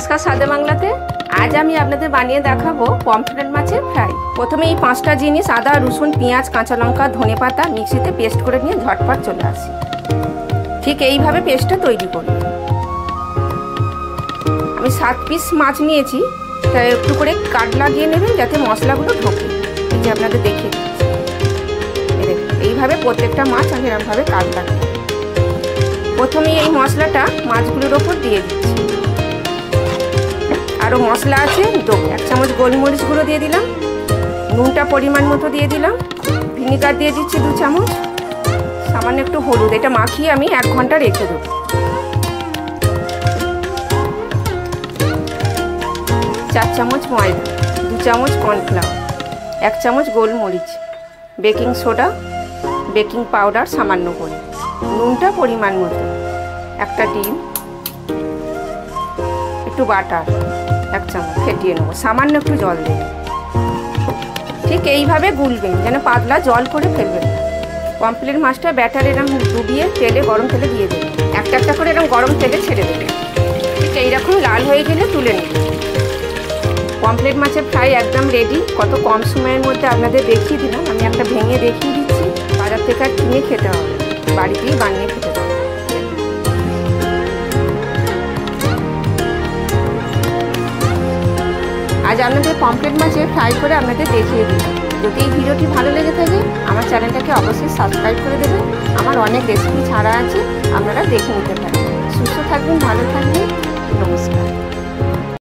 নমস্কার স্বাদে বাংলাতে। আজ আমি আপনাদের বানিয়ে দেখাবো পমফ্রেট মাছের ফ্রাই। প্রথমে এই 5টা জিনিস আদা, রসুন, পেঁয়াজ, কাঁচা লঙ্কা, ধনেপাতা মিক্সিতে পেস্ট করে নিয়ে ঝটপট চলে আসি। ঠিক এইভাবে পেস্টটা তৈরি করব। আমি 7 পিস মাছ নিয়েছি, তাই একটু করে কাট লাগিয়ে নেবেন যাতে মশলাগুলো ঢোকে। এই যে আপনাদের দেখিয়ে দিচ্ছি, এইভাবে প্রত্যেকটা মাছ আমি এরকমভাবে কাট লাগিয়ে প্রথমেই এই মশলাটা মাছগুলোর ওপর দিয়ে দিচ্ছি। আরও মশলা আছে, 1 চামচ গোলমরিচ গুঁড়ো দিয়ে দিলাম, নুনটা পরিমাণ মতো দিয়ে দিলাম, ভিনিগার দিয়ে দিচ্ছি 2 চামচ, সামান্য একটু হলুদ। এটা মাখিয়ে আমি 1 ঘন্টা রেখে দেবো। চার চামচ ময়দা, 2 চামচ কর্নফ্লাওয়ার, 1 চামচ গোলমরিচ, বেকিং সোডা, বেকিং পাউডার সামান্য করে, নুনটা পরিমাণ মতো, একটা ডিম, একটু বাটার 1 চামচ ফেটিয়ে নেবো, সামান্য একটু জল দেবেন। ঠিক এইভাবে গুলবেন, যেন পাতলা জল করে ফেলবেন না। পমফ্রেট মাছটা ব্যাটার এরকম ডুবিয়ে তেলে, গরম তেলে দিয়ে দেবেন। একটা একটা করে এরকম গরম তেলে ছেড়ে দেবেন। ঠিক এইরকম লাল হয়ে গেলে তুলে নেবেন। পমফ্রেট মাছের ফ্রাই একদম রেডি। কত কম সময়ের মধ্যে আপনাদের দেখিয়ে দিলাম। আমি একটা ভেঙে দেখিয়ে দিচ্ছি। বাজার থেকে আর কিনে খেতে হবে, বাড়িতেই বানিয়ে খেতে হবে। আজ আপনাদের পমফ্রেট মাছের ফ্রাই করে আপনাদের দেখিয়ে দিলাম। যদি এই ভিডিওটি ভালো লেগে থাকে আমার চ্যানেলটাকে অবশ্যই সাবস্ক্রাইব করে দেবেন। আমার অনেক রেসিপি ছাড়া আছে, আপনারা দেখে নিতে পারেন। সুস্থ থাকবেন, ভালো থাকবেন। নমস্কার।